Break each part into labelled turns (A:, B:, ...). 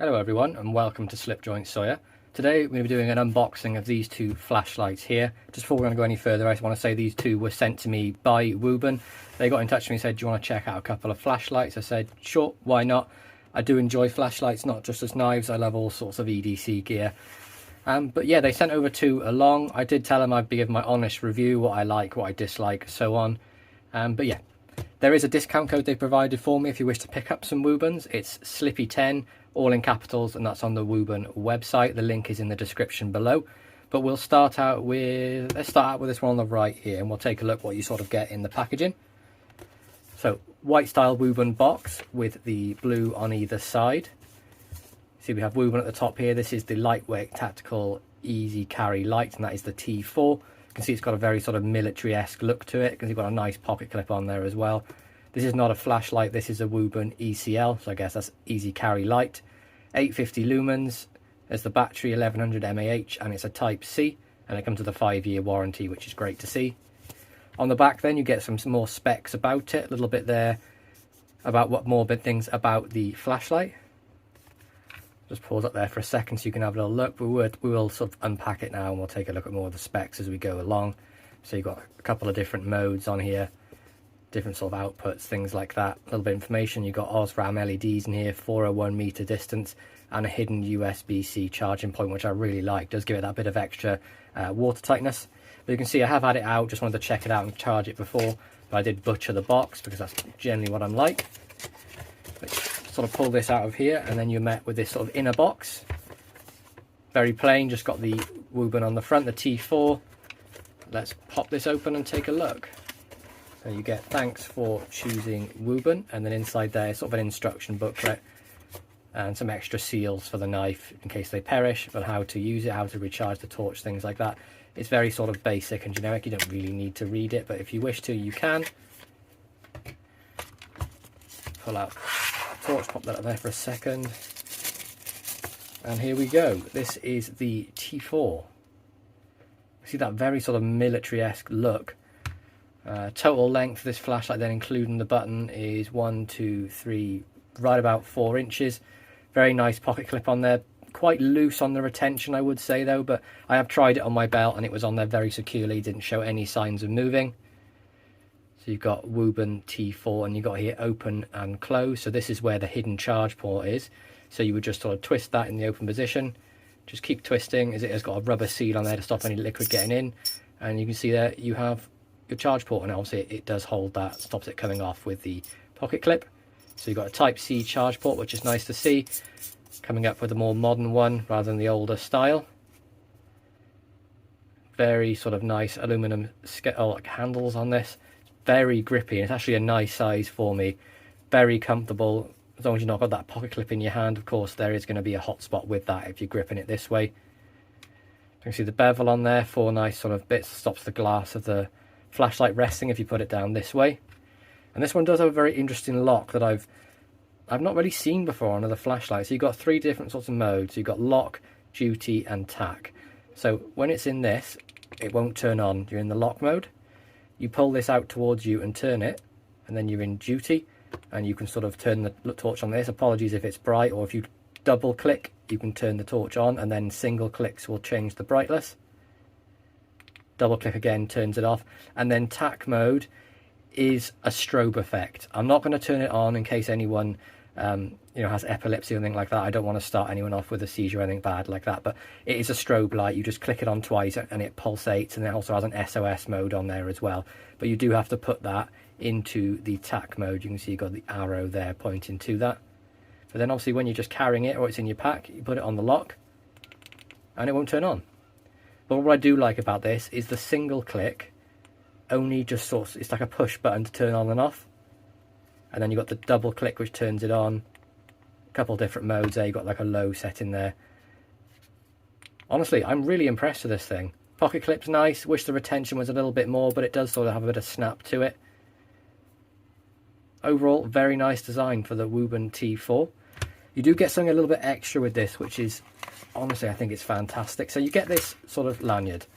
A: Hello everyone and welcome to Slipjoint Sawyer. Today we're going to be doing an unboxing of these two flashlights here. Just before we're going to go any further, I just want to say these two were sent to me by Wuben. They got in touch with me and said, do you want to check out a couple of flashlights? I said, sure, why not? I do enjoy flashlights, not just as knives. I love all sorts of EDC gear. But yeah, they sent over two along. I did tell them I'd be giving my honest review, what I like, what I dislike, so on. But yeah, there is a discount code they provided for me if you wish to pick up some Wubens. It's Slippy10, all in capitals, and that's on the Wuben website. The link is in the description below. But we'll start out with, let's start out with this one on the right here, and we'll take a look what you sort of get in the packaging. So, white style Wuben box with the blue on either side. See, we have Wuben at the top here. This is the lightweight tactical easy carry light, and that is the T4. You can see it's got a very sort of military-esque look to it because you've got a nice pocket clip on there as well. This is not a flashlight, this is a Wuben ECL, so I guess that's easy carry light. 850 lumens, there's the battery 1100 mAh, and it's a Type C, and it comes with a 5-year warranty, which is great to see. On the back then you get some more specs about it, a little bit there about what more bit things about the flashlight. Just pause up there for a second so you can have a little look. We will sort of unpack it now and we'll take a look at more of the specs as we go along. So you've got a couple of different modes on here, different sort of outputs, things like that. A little bit of information. You've got OSRAM LEDs in here, 401 meter distance, and a hidden USB-C charging point, which I really like. Does give it that bit of extra water tightness. But you can see I have had it out, just wanted to check it out and charge it before, but I did butcher the box because that's generally what I'm like. But sort of pull this out of here, and then you're met with this sort of inner box. Very plain, just got the Wuben on the front, the T4. Let's pop this open and take a look. So you get thanks for choosing Wuben, and then inside there sort of an instruction booklet and some extra seals for the knife in case they perish, but how to use it, how to recharge the torch, things like that. It's very sort of basic and generic. You don't really need to read it, but if you wish to, you can. Pull out the torch, pop that up there for a second. And here we go. This is the T4. See that very sort of military-esque look. Total length of this flashlight then, including the button, is 1, 2, 3, right about 4 inches. Very nice pocket clip on there. Quite loose on the retention, I would say, though, but I have tried it on my belt and it was on there very securely, didn't show any signs of moving. So you've got Wuben T4, and you've got here open and close. So this is where the hidden charge port is. So you would just sort of twist that in the open position. Just keep twisting, as it has got a rubber seal on there to stop any liquid getting in. And you can see there you have your charge port, and obviously it does hold that, stops it coming off with the pocket clip. So you've got a Type C charge port, which is nice to see, coming up with a more modern one rather than the older style. Very sort of nice aluminum handles on this. It's very grippy, and it's actually a nice size for me. Very comfortable, as long as you've not got that pocket clip in your hand. Of course, there is going to be a hot spot with that if you're gripping it this way. You can see the bevel on there, 4 nice sort of bits, stops the glass of the flashlight resting if you put it down this way. And this one does have a very interesting lock that I've not really seen before on other flashlights. So you've got 3 different sorts of modes. You've got lock, duty, and tack. So when it's in this, it won't turn on. You're in the lock mode. You pull this out towards you and turn it, and then you're in duty, and you can sort of turn the torch on this. Apologies if it's bright, or if you double click, you can turn the torch on, and then single clicks will change the brightness. Double click again turns it off. And then tack mode is a strobe effect. I'm not going to turn it on in case anyone has epilepsy or anything like that. I don't want to start anyone off with a seizure or anything bad like that, but it is a strobe light. You just click it on twice and it pulsates, and it also has an SOS mode on there as well. But you do have to put that into the tack mode. You can see you've got the arrow there pointing to that. But then obviously when you're just carrying it or it's in your pack, you put it on the lock and it won't turn on. But what I do like about this is the single click only just sort of, it's like a push button to turn on and off. And then you've got the double click which turns it on. A couple of different modes there, you've got like a low setting there. Honestly, I'm really impressed with this thing. Pocket clip's nice, wish the retention was a little bit more, but it does sort of have a bit of snap to it. Overall, very nice design for the Wuben T4. You do get something a little bit extra with this, which is, honestly, I think it's fantastic. So you get this sort of lanyard.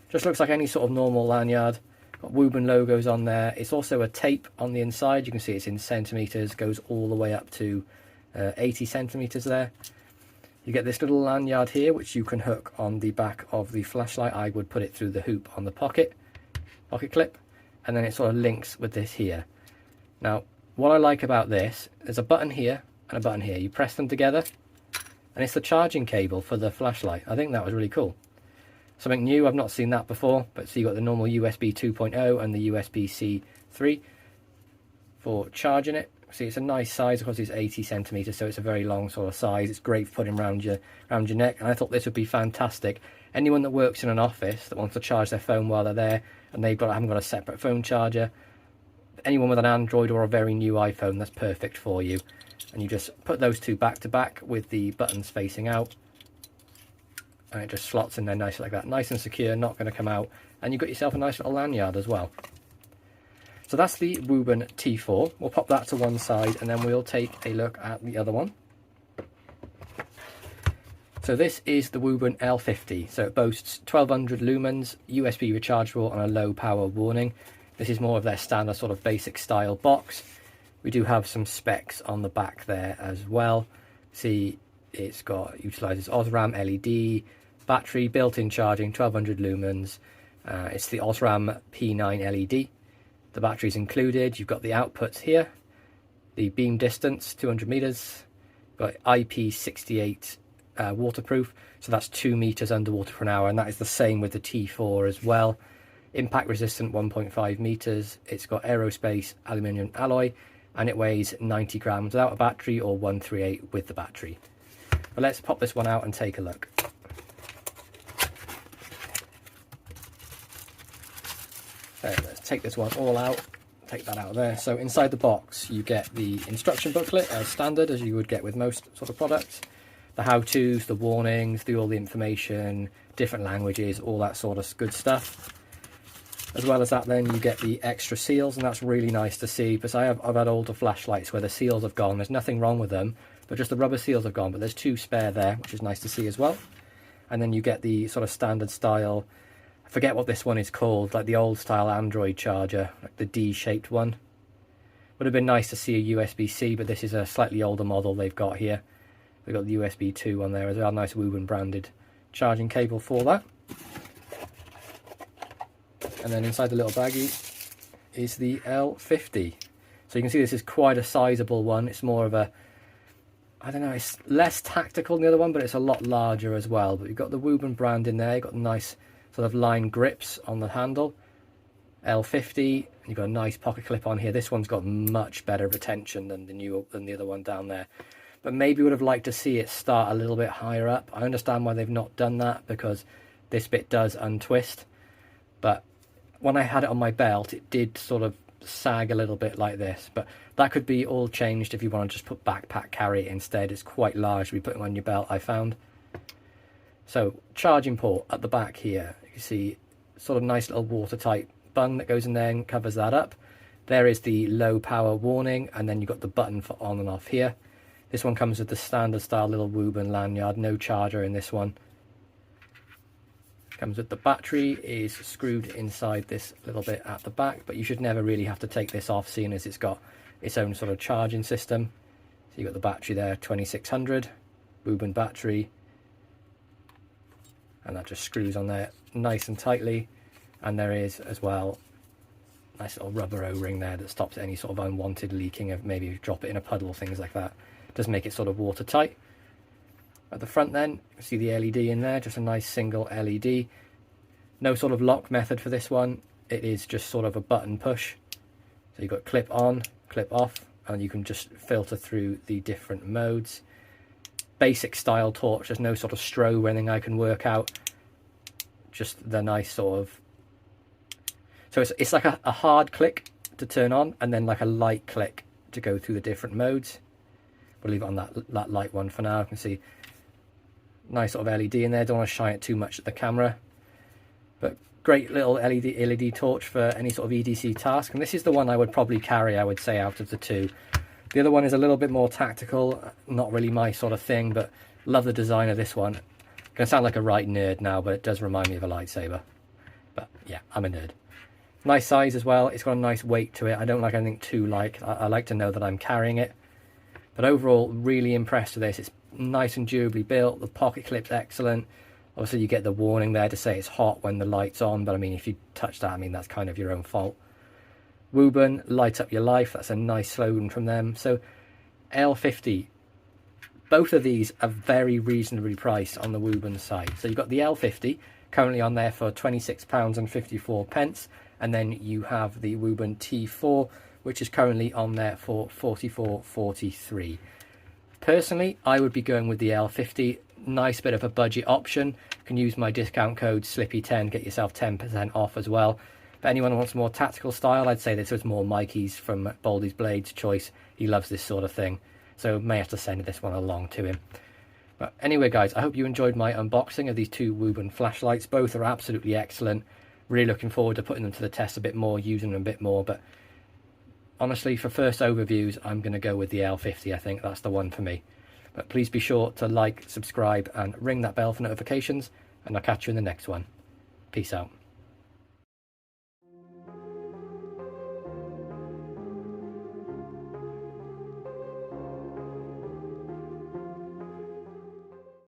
A: Just looks like any sort of normal lanyard. Got Wuben logos on there. It's also a tape on the inside. You can see it's in centimeters, goes all the way up to 80 centimeters there. You get this little lanyard here, which you can hook on the back of the flashlight. I would put it through the hoop on the pocket clip, and then it sort of links with this here. Now, what I like about this, there's a button here and a button here. You press them together, and it's the charging cable for the flashlight. I think that was really cool. Something new, I've not seen that before, but so you've got the normal USB 2.0 and the USB-C 3 for charging it. See, it's a nice size. Of course, it's 80 centimeters, so it's a very long sort of size. It's great for putting around your neck, and I thought this would be fantastic. Anyone that works in an office that wants to charge their phone while they're there, and haven't got a separate phone charger, anyone with an Android or a very new iPhone, that's perfect for you. And you just put those two back to back with the buttons facing out, and it just slots in there nice like that, nice and secure, not going to come out, and you've got yourself a nice little lanyard as well. So that's the Wuben T4. We'll pop that to one side, and then we'll take a look at the other one. So this is the Wuben L50. So it boasts 1200 lumens, USB rechargeable, and a low power warning. This is more of their standard sort of basic style box. We do have some specs on the back there as well. See, it's got, utilizes Osram LED, battery, built-in charging, 1200 lumens. It's the Osram P9 LED. The battery's included. You've got the outputs here, the beam distance 200 meters, got IP68 waterproof, so that's 2 meters underwater per hour, and that is the same with the T4 as well. Impact resistant 1.5 meters. It's got aerospace aluminium alloy, and it weighs 90 grams without a battery, or 138 with the battery. But let's pop this one out and take a look. So let's take this one all out, take that out of there. So inside the box you get the instruction booklet as standard, as you would get with most sort of products. The how-tos, the warnings, all the information, different languages, all that sort of good stuff. As well as that, then you get the extra seals, and that's really nice to see, because I've had older flashlights where the seals have gone. There's nothing wrong with them, but just the rubber seals have gone, but there's 2 spare there, which is nice to see as well. And then you get the sort of standard style, I forget what this one is called, like the old style Android charger, like the D-shaped one. Would have been nice to see a USB-C, but this is a slightly older model they've got here. They've got the USB 2 on there as well, nice Wuben branded charging cable for that. And then inside the little baggie is the L50. So you can see this is quite a sizable one. It's more of a, I don't know, it's less tactical than the other one, but it's a lot larger as well. But you've got the Wuben brand in there, you've got nice sort of line grips on the handle. L50, you've got a nice pocket clip on here. This one's got much better retention than the other one down there. But maybe would have liked to see it start a little bit higher up. I understand why they've not done that, because this bit does untwist. But when I had it on my belt, it did sort of sag a little bit like this. But that could be all changed if you want to just put backpack carry it instead. It's quite large to be putting on your belt, I found. So charging port at the back here, you can see sort of nice little watertight bung that goes in there and covers that up. There is the low power warning, and then you've got the button for on and off here. This one comes with the standard style little Wuben lanyard, no charger in this one. Comes with the battery, is screwed inside this little bit at the back, but you should never really have to take this off, seeing as it's got its own sort of charging system. So you've got the battery there, 2600 Wuben battery, and that just screws on there nice and tightly. And there is as well nice little rubber O-ring there that stops any sort of unwanted leaking of, maybe if you drop it in a puddle, things like that. Does make it sort of watertight. At the front then, you see the LED in there, just a nice single LED. No sort of lock method for this one. It is just sort of a button push. So you've got clip on, clip off, and you can just filter through the different modes. Basic style torch, there's no sort of strobe or anything I can work out. Just the nice sort of... So it's like a hard click to turn on, and then like a light click to go through the different modes. We'll leave it on that light one for now. You can see nice sort of LED in there. Don't want to shine it too much at the camera, but great little LED torch for any sort of EDC task. And this is the one I would probably carry, I would say, out of the two. The other one is a little bit more tactical, not really my sort of thing, but love the design of this one. Gonna sound like a right nerd now, but it does remind me of a lightsaber. But yeah, I'm a nerd. Nice size as well. It's got a nice weight to it. I don't like anything too light. I like to know that I'm carrying it. But overall, really impressed with this. It's nice and durably built. The pocket clip's excellent. Obviously you get the warning there to say it's hot when the light's on, but I mean, if you touch that, I mean, that's kind of your own fault. Wuben, light up your life. That's a nice slogan from them. So L50, both of these are very reasonably priced on the Wuben side. So you've got the L50 currently on there for £26.54, and then you have the Wuben T4, which is currently on there for £44.43. Personally, I would be going with the L50. Nice bit of a budget option. You can use my discount code Slippy10, get yourself 10% off as well. If anyone wants more tactical style, I'd say this was more Mikey's from Baldy's Blades choice. He loves this sort of thing, so may have to send this one along to him. But anyway, guys, I hope you enjoyed my unboxing of these two Wuben flashlights. Both are absolutely excellent. Really looking forward to putting them to the test a bit more, using them a bit more. But honestly, for first overviews, I'm going to go with the L50. I think that's the one for me. But please be sure to like, subscribe, and ring that bell for notifications, and I'll catch you in the next one. Peace out.